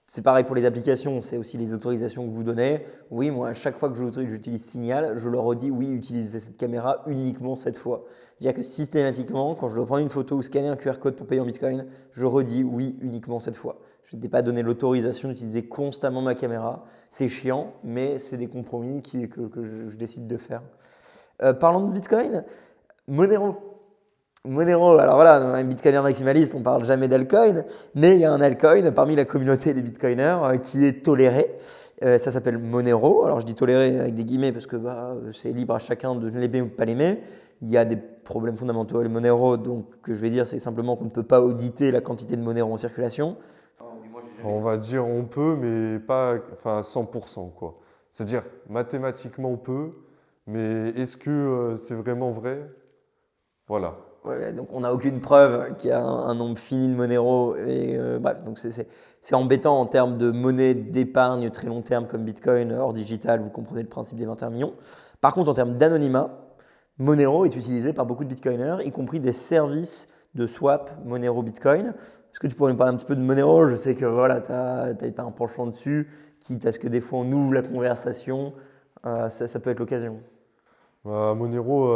c'est pareil pour les applications, c'est aussi les autorisations que vous donnez. Oui, moi, à chaque fois que j'utilise Signal, je leur redis oui, utilisez cette caméra uniquement cette fois. C'est-à-dire que systématiquement, quand je dois prendre une photo ou scanner un QR code pour payer en Bitcoin, je redis oui uniquement cette fois. Je ne t'ai pas donné l'autorisation d'utiliser constamment ma caméra. C'est chiant, mais c'est des compromis que je décide de faire. Parlons de Bitcoin, Monero. Monero, alors voilà, un bitcoiner maximaliste, on ne parle jamais d'altcoin, mais il y a un altcoin parmi la communauté des bitcoiners qui est toléré. Ça s'appelle Monero. Alors je dis toléré avec des guillemets parce que c'est libre à chacun de l'aimer ou de ne pas l'aimer. Il y a des problèmes fondamentaux avec Monero, donc que je vais dire, c'est simplement qu'on ne peut pas auditer la quantité de Monero en circulation. On va dire on peut, mais pas enfin, à 100%, quoi. C'est-à-dire mathématiquement on peut, mais est-ce que c'est vraiment vrai? Voilà. Ouais, donc on n'a aucune preuve qu'il y a un nombre fini de Monero. Et, bref, donc c'est embêtant en termes de monnaie d'épargne très long terme comme Bitcoin hors digital, vous comprenez le principe des 21 millions. Par contre, en termes d'anonymat, Monero est utilisé par beaucoup de Bitcoiners, y compris des services de swap Monero-Bitcoin. Est-ce que tu pourrais me parler un petit peu de Monero? Je sais que voilà, tu as un penchant dessus, quitte à ce que des fois on ouvre la conversation, ça peut être l'occasion. Monero,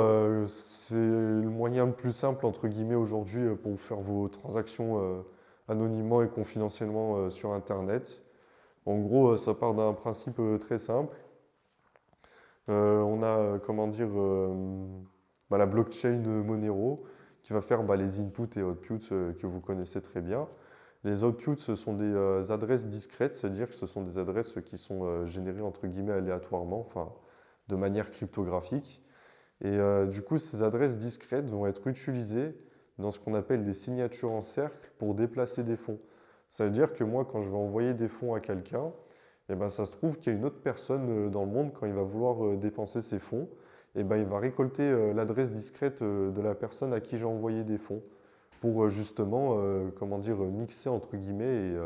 c'est le moyen le plus simple, entre guillemets, aujourd'hui pour vous faire vos transactions anonymement et confidentiellement sur Internet. En gros, ça part d'un principe très simple. On a, comment dire, la blockchain Monero qui va faire les inputs et outputs que vous connaissez très bien. Les outputs, ce sont des adresses discrètes, c'est-à-dire que ce sont des adresses qui sont générées entre guillemets aléatoirement, enfin, de manière cryptographique. Et du coup, ces adresses discrètes vont être utilisées dans ce qu'on appelle les signatures en cercle pour déplacer des fonds. Ça veut dire que moi, quand je vais envoyer des fonds à quelqu'un, eh ben, ça se trouve qu'il y a une autre personne dans le monde, quand il va vouloir dépenser ses fonds, eh ben, il va récolter l'adresse discrète de la personne à qui j'ai envoyé des fonds pour justement comment dire, mixer entre guillemets et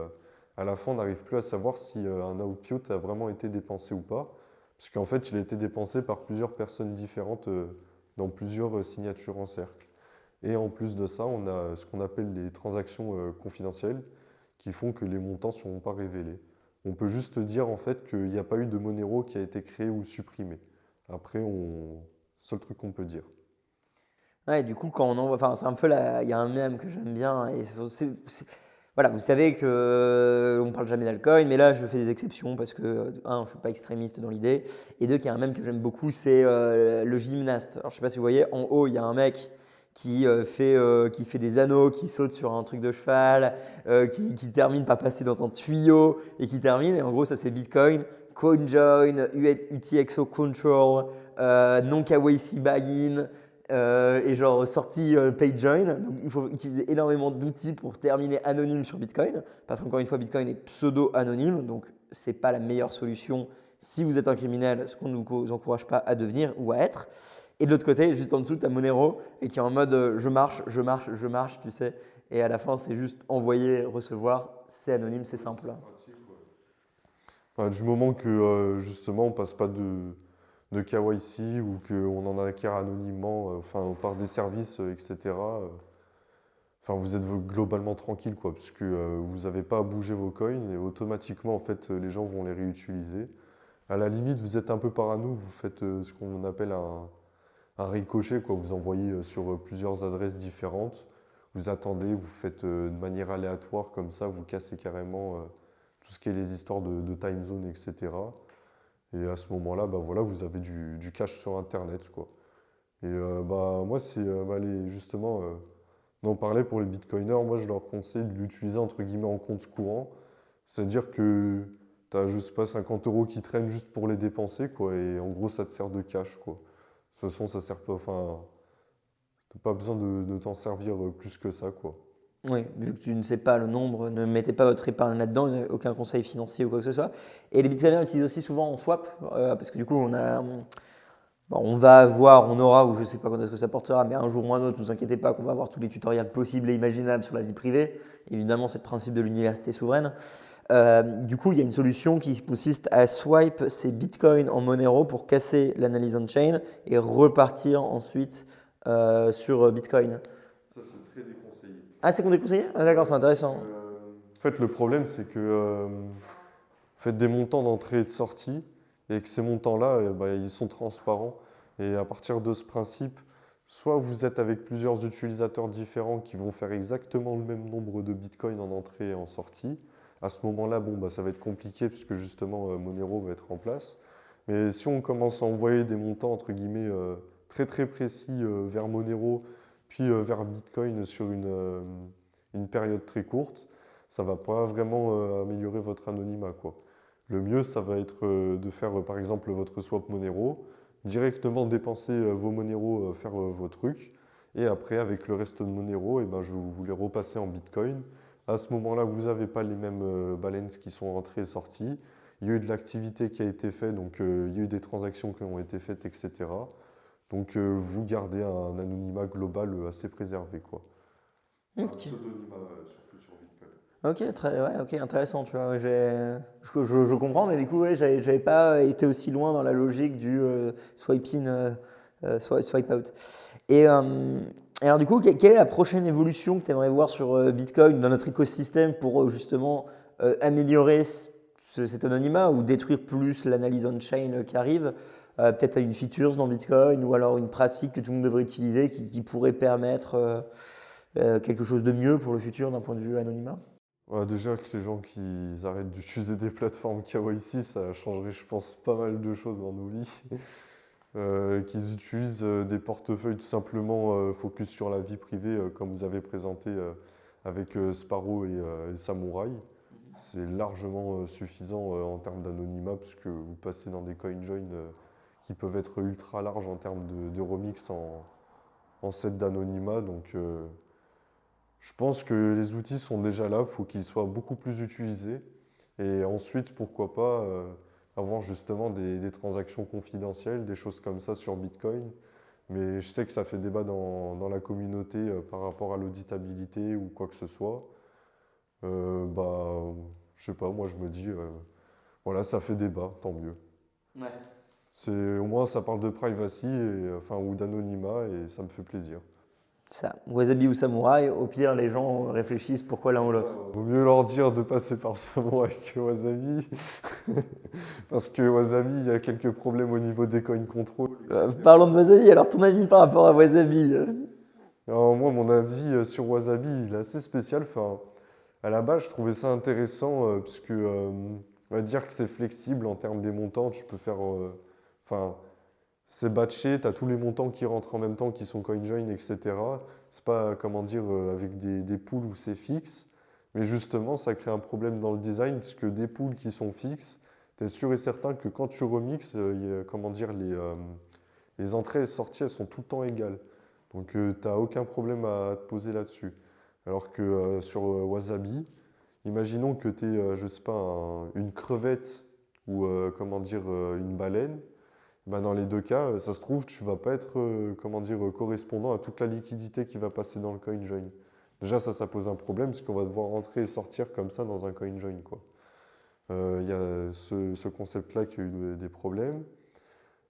à la fin on n'arrive plus à savoir si un output a vraiment été dépensé ou pas, parce qu'en fait il a été dépensé par plusieurs personnes différentes dans plusieurs signatures en cercle. Et en plus de ça, on a ce qu'on appelle les transactions confidentielles qui font que les montants ne seront pas révélés. On peut juste dire en fait qu'il n'y a pas eu de Monero qui a été créé ou supprimé. Après, seul truc qu'on peut dire. Ouais, du coup, quand on envoie, enfin, c'est un peu il y a un mème que j'aime bien. Et voilà, vous savez que on parle jamais d'alcool, mais là, je fais des exceptions parce que, un, je suis pas extrémiste dans l'idée, et deux, qu'il y a un mème que j'aime beaucoup, c'est le gymnaste. Alors, je sais pas si vous voyez, en haut, il y a un mec qui fait des anneaux, qui saute sur un truc de cheval, qui termine par passer dans un tuyau et qui termine. Et en gros, ça c'est Bitcoin, CoinJoin, UTXO Control, non KYC Buy-in. Et genre sortie PageJoin. Donc il faut utiliser énormément d'outils pour terminer anonyme sur Bitcoin. Parce qu'encore une fois, Bitcoin est pseudo-anonyme. Donc ce n'est pas la meilleure solution si vous êtes un criminel, ce qu'on ne vous encourage pas à devenir ou à être. Et de l'autre côté, juste en dessous, tu as Monero et qui est en mode je marche, tu sais. Et à la fin, c'est juste envoyer, recevoir. C'est anonyme, c'est simple. Du moment que justement on passe pas de KYC ou qu'on en acquiert anonymement, enfin par des services, etc. enfin, vous êtes globalement tranquille, quoi, parce que vous n'avez pas à bouger vos coins et automatiquement, en fait, les gens vont les réutiliser. À la limite, vous êtes un peu parano, vous faites ce qu'on appelle un ricochet, quoi. Vous envoyez sur plusieurs adresses différentes. Vous attendez, vous faites de manière aléatoire comme ça, vous cassez carrément tout ce qui est les histoires de time zone, etc. Et à ce moment-là, bah, voilà, vous avez du cash sur Internet, quoi. Et bah, moi, c'est justement d'en parler pour les bitcoiners. Moi, je leur conseille de l'utiliser entre guillemets en compte courant. C'est-à-dire que tu as, je sais pas, 50 euros qui traînent juste pour les dépenser, quoi. Et en gros, ça te sert de cash, quoi. De toute façon, ça sert pas, enfin, t'as pas besoin de t'en servir plus que ça, quoi. Oui, vu que tu ne sais pas le nombre, ne mettez pas votre épargne là-dedans, aucun conseil financier ou quoi que ce soit. Et les bitcoiners utilisent aussi souvent en swap, parce que du coup, bon, on va avoir, on aura, ou je ne sais pas quand est-ce que ça portera, mais un jour ou un autre, ne vous inquiétez pas qu'on va avoir tous les tutoriels possibles et imaginables sur la vie privée. Évidemment, c'est le principe de l'université souveraine. Du coup, il y a une solution qui consiste à swipe ces bitcoins en Monero pour casser l'analyse on-chain et repartir ensuite sur Bitcoin. Ça, c'est très déconseillé. Ah, c'est qu'on déconseillé? Ah, d'accord, c'est intéressant. En fait, le problème, c'est que faites des montants d'entrée et de sortie et que ces montants-là, bah, ils sont transparents. Et à partir de ce principe, soit vous êtes avec plusieurs utilisateurs différents qui vont faire exactement le même nombre de bitcoins en entrée et en sortie. À ce moment-là, bon, bah, ça va être compliqué puisque justement Monero va être en place. Mais si on commence à envoyer des montants entre guillemets très très précis vers Monero, puis vers Bitcoin sur une période très courte, ça va pas vraiment améliorer votre anonymat, quoi. Le mieux, ça va être de faire par exemple votre swap Monero, directement dépenser vos Monero, faire vos trucs, et après avec le reste de Monero, et ben, vous les repassez en Bitcoin. À ce moment-là, vous n'avez pas les mêmes balances qui sont entrées et sorties. Il y a eu de l'activité qui a été faite, donc il y a eu des transactions qui ont été faites, etc. Donc vous gardez un anonymat global assez préservé, quoi. Un Ok. pseudonymat surtout sur Bitcoin. Ok, ouais, ok, intéressant, tu vois. Je comprends, mais du coup, ouais, j'avais pas été aussi loin dans la logique du swipe in, swipe out. Et alors, du coup, quelle est la prochaine évolution que tu aimerais voir sur Bitcoin, dans notre écosystème, pour justement améliorer cet anonymat ou détruire plus l'analyse on-chain qui arrive? Peut-être une feature dans Bitcoin ou alors une pratique que tout le monde devrait utiliser qui pourrait permettre quelque chose de mieux pour le futur d'un point de vue anonymat? Ouais, déjà que les gens qui arrêtent d'utiliser des plateformes KYC, ça changerait, je pense, pas mal de choses dans nos vies. Qu'ils utilisent des portefeuilles tout simplement focus sur la vie privée, comme vous avez présenté avec Sparrow et Samurai. C'est largement suffisant en termes d'anonymat, puisque vous passez dans des CoinJoin qui peuvent être ultra larges en termes de remix en set d'anonymat. Donc je pense que les outils sont déjà là, il faut qu'ils soient beaucoup plus utilisés. Et ensuite, pourquoi pas avoir justement des transactions confidentielles, des choses comme ça sur Bitcoin. Mais je sais que ça fait débat dans la communauté par rapport à l'auditabilité ou quoi que ce soit. Bah, je sais pas, moi je me dis, voilà, ça fait débat, tant mieux. Ouais. Au moins ça parle de privacy enfin, ou d'anonymat et ça me fait plaisir. Ça, Wasabi ou Samouraï, au pire, les gens réfléchissent pourquoi l'un ou l'autre. Vaut mieux leur dire de passer par Samurai que Wasabi. Parce que Wasabi, il y a quelques problèmes au niveau des coin control. Parlons de Wasabi, alors ton avis par rapport à Wasabi? Alors, moi, mon avis sur Wasabi, il est assez spécial. Enfin, à la base, je trouvais ça intéressant puisque on va dire que c'est flexible en termes des montants. Tu peux faire. Enfin, c'est batché, tu as tous les montants qui rentrent en même temps qui sont CoinJoin, etc. C'est pas, comment dire, avec des pools où c'est fixe. Mais justement, ça crée un problème dans le design puisque des pools qui sont fixes, tu es sûr et certain que quand tu remixes, comment dire, les entrées et sorties, elles sont tout le temps égales. Donc, tu n'as aucun problème à te poser là-dessus. Alors que sur Wasabi, imaginons que tu es, je sais pas, une crevette ou comment dire, une baleine. Ben, dans les deux cas, ça se trouve, tu ne vas pas être comment dire, correspondant à toute la liquidité qui va passer dans le CoinJoin. Déjà, ça pose un problème puisqu'on va devoir entrer et sortir comme ça dans un CoinJoin, quoi. Il y a ce concept-là qui a eu des problèmes.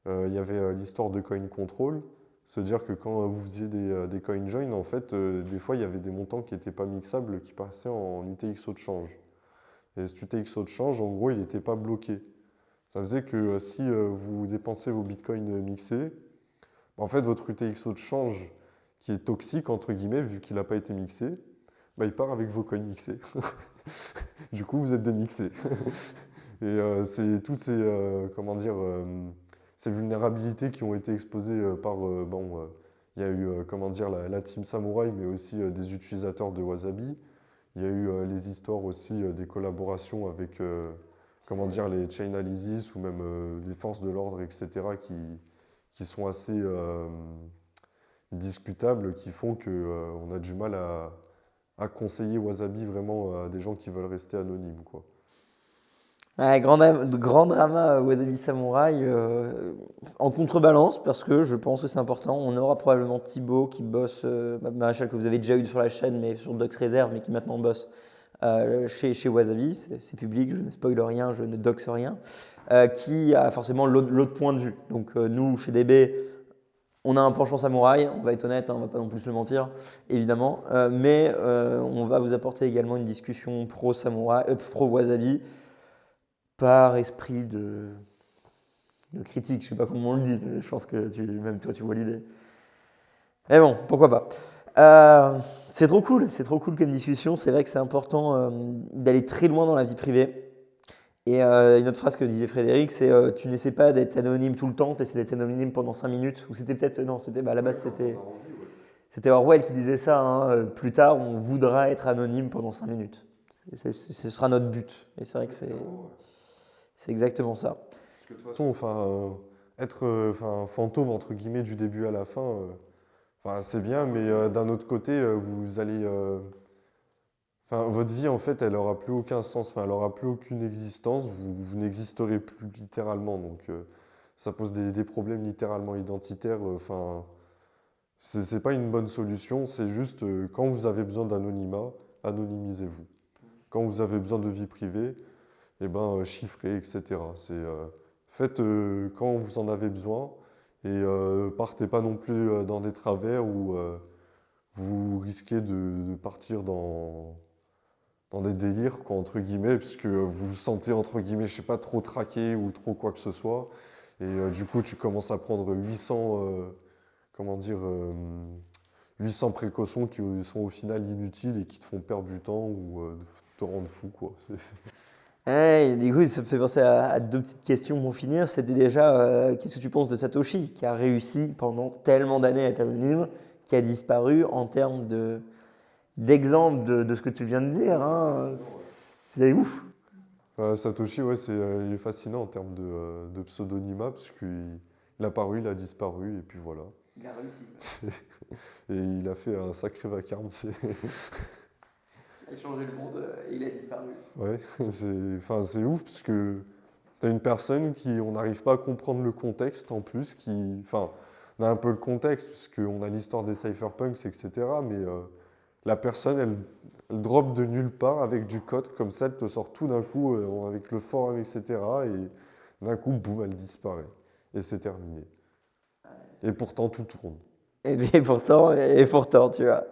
Il y avait l'histoire de coin control. C'est-à-dire que quand vous faisiez des coin join, en fait, des fois, il y avait des montants qui n'étaient pas mixables qui passaient en UTXO de change. Et cet UTXO de change, en gros, il n'était pas bloqué. Ça faisait que si vous dépensez vos bitcoins mixés, en fait, votre UTXO de change, qui est toxique, entre guillemets, vu qu'il n'a pas été mixé, bah, il part avec vos coins mixés. Du coup, vous êtes démixés. Et c'est toutes ces, comment dire, ces vulnérabilités qui ont été exposées par, bon, il y a eu, comment dire, la team Samurai, mais aussi des utilisateurs de Wasabi. Il y a eu les histoires aussi des collaborations avec, comment dire, les Chainalysis ou même les forces de l'ordre, etc., qui sont assez discutables, qui font qu'on a du mal à conseiller Wasabi vraiment à des gens qui veulent rester anonymes, quoi. Ouais, grand drama Wasabi Samurai en contrebalance parce que je pense que c'est important. On aura probablement Thibaut qui bosse, Maréchal que vous avez déjà eu sur la chaîne, mais sur Docs Reserve, mais qui maintenant bosse chez Wasabi. C'est public, je ne spoil rien, je ne doxe rien. Qui a forcément l'autre point de vue. Donc nous, chez DB, on a un penchant samouraï, on va être honnête, hein, on ne va pas non plus se le mentir, évidemment. Mais on va vous apporter également une discussion pro-samouraï, pro-Wasabi par esprit de critique. Je ne sais pas comment on le dit, mais je pense que même toi, tu vois l'idée. Mais bon, pourquoi pas. C'est trop cool comme discussion. C'est vrai que c'est important d'aller très loin dans la vie privée. Et une autre phrase que disait Frédéric, c'est tu n'essaies pas d'être anonyme tout le temps, tu essaies d'être anonyme pendant 5 minutes. Ou c'était peut-être, non, c'était, à la base, c'était Orwell qui disait ça. Hein, plus tard, on voudra être anonyme pendant 5 minutes. Et ce sera notre but. Et c'est vrai que c'est exactement ça. Parce que de toute façon, enfin, être fantôme, entre guillemets, du début à la fin, enfin, c'est bien, mais d'un autre côté, vous allez. Enfin, votre vie, en fait, elle n'aura plus aucun sens, enfin, elle n'aura plus aucune existence, vous n'existerez plus littéralement. Donc, ça pose des problèmes littéralement identitaires. Enfin, c'est pas une bonne solution, c'est juste quand vous avez besoin d'anonymat, anonymisez-vous. Quand vous avez besoin de vie privée, eh ben, chiffrez, etc. Faites quand vous en avez besoin et partez pas non plus dans des travers où vous risquez de partir dans des délires, quoi, entre guillemets, puisque vous vous sentez, entre guillemets, je sais pas, trop traqué ou trop quoi que ce soit. Et du coup, tu commences à prendre 800, comment dire, 800 précautions qui sont au final inutiles et qui te font perdre du temps ou te rendre fou, quoi. Ouais, du coup, ça me fait penser à deux petites questions pour finir. C'était déjà, qu'est-ce que tu penses de Satoshi, qui a réussi pendant tellement d'années à être anonyme, qui a disparu en termes d'exemple de ce que tu viens de dire. Hein. C'est ouf. Satoshi, ouais, il est fascinant en termes de pseudonymat, parce qu'il a apparu, il a disparu, et puis voilà. Il a réussi. Et il a fait un sacré vacarme. Il a changé le monde et il a disparu. Ouais, c'est ouf, parce que tu as une personne on n'arrive pas à comprendre le contexte en plus, enfin, on a un peu le contexte, parce qu'on a l'histoire des cypherpunks, etc., mais la personne, elle drop de nulle part avec du code, comme ça, elle te sort tout d'un coup, avec le forum, etc., et d'un coup, boum, elle disparaît. Et c'est terminé. Et pourtant, tout tourne. Et pourtant, tu vois.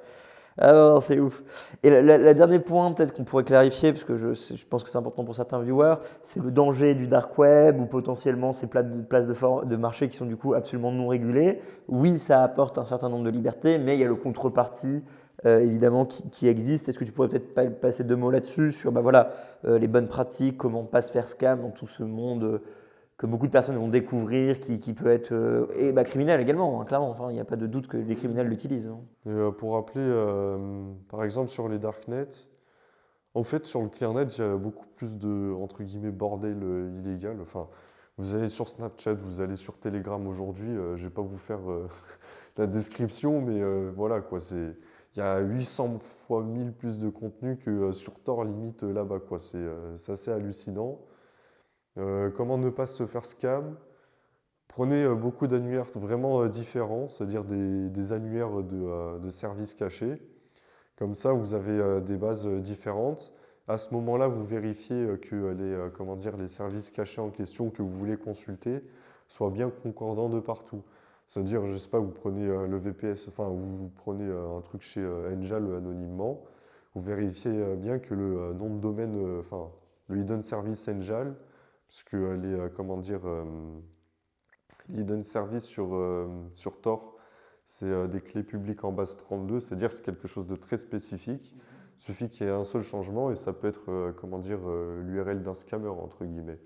Ah non, c'est ouf. Et le dernier point, peut-être qu'on pourrait clarifier, parce que je pense que c'est important pour certains viewers, c'est le danger du dark web ou potentiellement ces places de marché qui sont du coup absolument non régulées. Oui, ça apporte un certain nombre de libertés, mais il y a le contrepartie évidemment qui existe. Est-ce que tu pourrais peut-être passer 2 mots là-dessus sur bah, voilà, les bonnes pratiques, comment pas se faire scam dans tout ce monde que beaucoup de personnes vont découvrir, qui peut être et bah, criminel également, hein, clairement. Enfin, il n'y a pas de doute que les criminels l'utilisent. Hein. Et pour rappeler, par exemple, sur les darknets, en fait, sur le clearnet, il y a beaucoup plus de, entre guillemets, bordel illégal. Enfin, vous allez sur Snapchat, vous allez sur Telegram aujourd'hui, je ne vais pas vous faire la description, mais voilà, quoi. Il y a 800 fois 1000 plus de contenu que sur Tor, limite, là-bas, quoi. C'est assez hallucinant. Comment ne pas se faire scam? Prenez beaucoup d'annuaires vraiment différents, c'est-à-dire des annuaires de services cachés. Comme ça, vous avez des bases différentes. À ce moment-là, vous vérifiez que les services cachés en question que vous voulez consulter soient bien concordants de partout. C'est-à-dire, je sais pas, vous prenez le VPS, enfin, vous prenez un truc chez Enjal anonymement, vous vérifiez bien que le nom de domaine, enfin, le hidden service Enjal, parce que comment dire, l'hidden service sur Tor, c'est des clés publiques en base 32, c'est-à-dire c'est quelque chose de très spécifique. Il suffit qu'il y ait un seul changement et ça peut être, comment dire, l'URL d'un scammer, entre guillemets.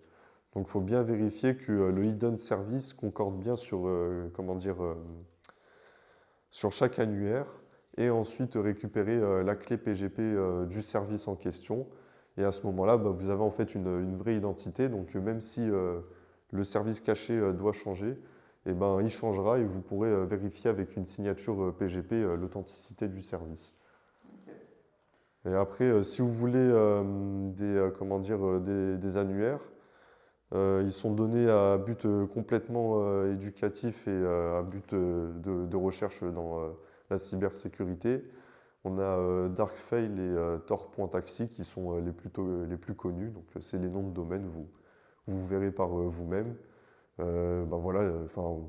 Donc il faut bien vérifier que le hidden service concorde bien sur, comment dire, sur chaque annuaire et ensuite récupérer la clé PGP du service en question. Et à ce moment-là, bah, vous avez en fait une vraie identité. Donc même si le service caché doit changer, eh ben, il changera et vous pourrez vérifier avec une signature PGP l'authenticité du service. Et après, si vous voulez comment dire, des annuaires, ils sont donnés à but complètement éducatif et à but de recherche dans la cybersécurité. On a Darkfail et Tor.taxi qui sont les plus connus. Donc, c'est les noms de domaine, vous verrez par vous-même. Ben voilà, on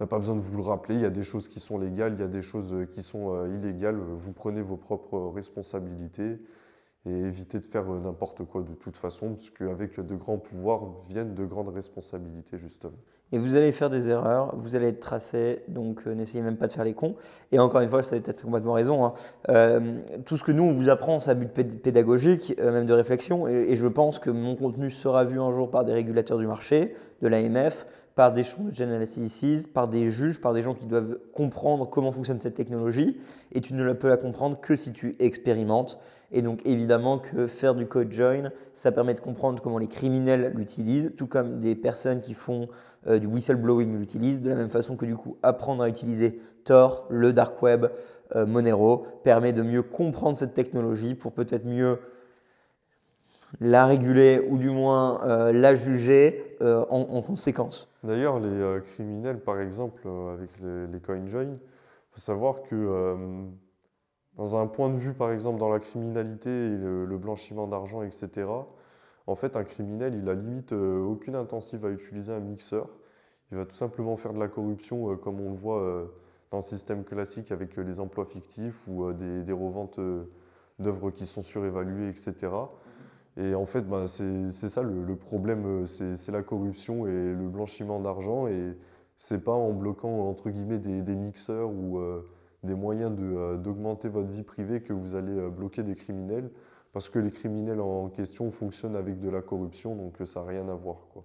n'a pas besoin de vous le rappeler. Il y a des choses qui sont légales, il y a des choses qui sont illégales. Vous prenez vos propres responsabilités et évitez de faire n'importe quoi de toute façon, parce qu'avec de grands pouvoirs viennent de grandes responsabilités, justement. Et vous allez faire des erreurs, vous allez être tracé, donc n'essayez même pas de faire les cons. Et encore une fois, ça a peut-être complètement raison, hein. Tout ce que nous, on vous apprend, c'est à but pédagogique, même de réflexion. Et je pense que mon contenu sera vu un jour par des régulateurs du marché, de l'AMF, par des General Assembly, par des juges, par des gens qui doivent comprendre comment fonctionne cette technologie. Et tu ne peux la comprendre que si tu expérimentes. Et donc évidemment que faire du code join, ça permet de comprendre comment les criminels l'utilisent, tout comme des personnes qui font du whistleblowing l'utilisent, de la même façon que du coup apprendre à utiliser Tor, le dark web, Monero, permet de mieux comprendre cette technologie pour peut-être mieux la réguler ou du moins la juger en conséquence. D'ailleurs, les criminels, par exemple, avec les CoinJoin, il faut savoir que dans un point de vue, par exemple, dans la criminalité et le blanchiment d'argent, etc., en fait, un criminel, il a limite aucune intention à utiliser un mixeur. Il va tout simplement faire de la corruption, comme on le voit dans le système classique avec les emplois fictifs ou des reventes d'œuvres qui sont surévaluées, etc. Et en fait, bah, c'est ça le problème, c'est la corruption et le blanchiment d'argent. Et c'est pas en bloquant, entre guillemets, des mixeurs ou des moyens d'augmenter votre vie privée que vous allez bloquer des criminels. Parce que les criminels en question fonctionnent avec de la corruption, donc ça n'a rien à voir, quoi.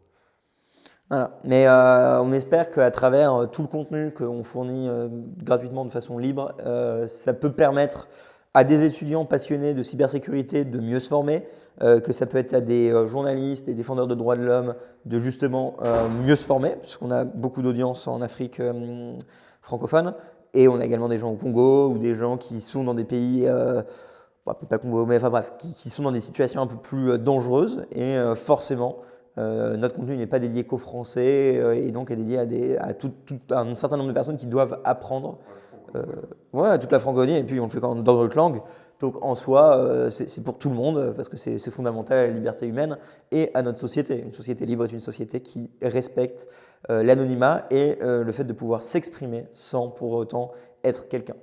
Voilà. Mais on espère qu'à travers tout le contenu qu'on fournit gratuitement de façon libre, ça peut permettre à des étudiants passionnés de cybersécurité de mieux se former, que ça peut être à des journalistes, des défendeurs de droits de l'homme de justement mieux se former, puisqu'on a beaucoup d'audience en Afrique francophone, et on a également des gens au Congo ou des gens qui sont dans des pays, peut-être pas Congo, mais enfin bref, qui sont dans des situations un peu plus dangereuses, et forcément, notre contenu n'est pas dédié qu'aux Français et donc est dédié à un certain nombre de personnes qui doivent apprendre toute la francophonie, et puis on le fait dans notre langue. Donc en soi, c'est pour tout le monde parce que c'est fondamental à la liberté humaine et à notre société. Une société libre est une société qui respecte l'anonymat et le fait de pouvoir s'exprimer sans pour autant être quelqu'un.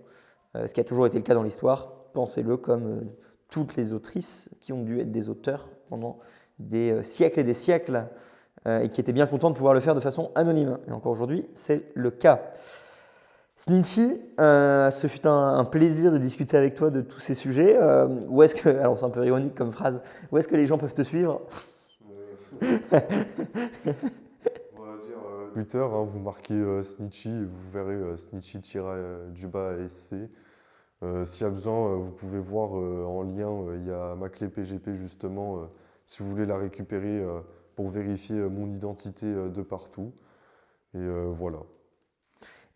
Ce qui a toujours été le cas dans l'histoire, pensez-le comme toutes les autrices qui ont dû être des auteurs pendant des siècles et des siècles et qui étaient bien contents de pouvoir le faire de façon anonyme. Et encore aujourd'hui, c'est le cas. Snitchy, ce fut un plaisir de discuter avec toi de tous ces sujets. Où est-ce que, alors c'est un peu ironique comme phrase, où est-ce que les gens peuvent te suivre? On va dire Twitter, hein, vous marquez Snitchy et vous verrez Snitchy-SC. S'il y a besoin, vous pouvez voir en lien, il y a ma clé PGP justement, si vous voulez la récupérer pour vérifier mon identité de partout. Et voilà.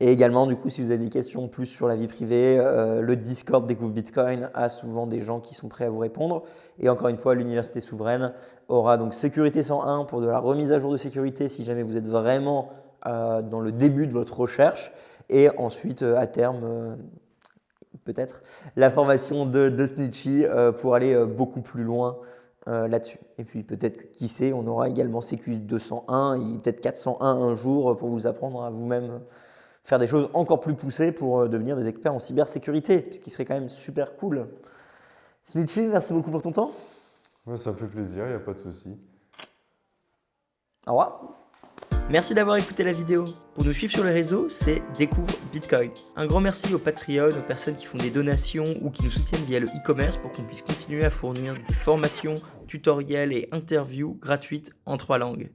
Et également, du coup, si vous avez des questions plus sur la vie privée, le Discord Découvre Bitcoin a souvent des gens qui sont prêts à vous répondre. Et encore une fois, l'Université Souveraine aura donc Sécurité 101 pour de la remise à jour de sécurité si jamais vous êtes vraiment dans le début de votre recherche. Et ensuite, à terme, peut-être, la formation de Snitchy pour aller beaucoup plus loin là-dessus. Et puis peut-être que, qui sait, on aura également Sécu 201 et peut-être 401 un jour pour vous apprendre à vous-même faire des choses encore plus poussées pour devenir des experts en cybersécurité, ce qui serait quand même super cool. Snitchy, merci beaucoup pour ton temps. Ouais, ça me fait plaisir, il n'y a pas de souci. Au revoir. Merci d'avoir écouté la vidéo. Pour nous suivre sur les réseaux, c'est Découvre Bitcoin. Un grand merci aux Patreon, aux personnes qui font des donations ou qui nous soutiennent via le e-commerce pour qu'on puisse continuer à fournir des formations, tutoriels et interviews gratuites en 3 langues.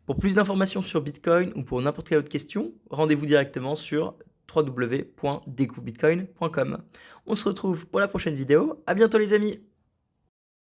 Pour plus d'informations sur Bitcoin ou pour n'importe quelle autre question, rendez-vous directement sur www.découvrebitcoin.com. On se retrouve pour la prochaine vidéo. À bientôt les amis.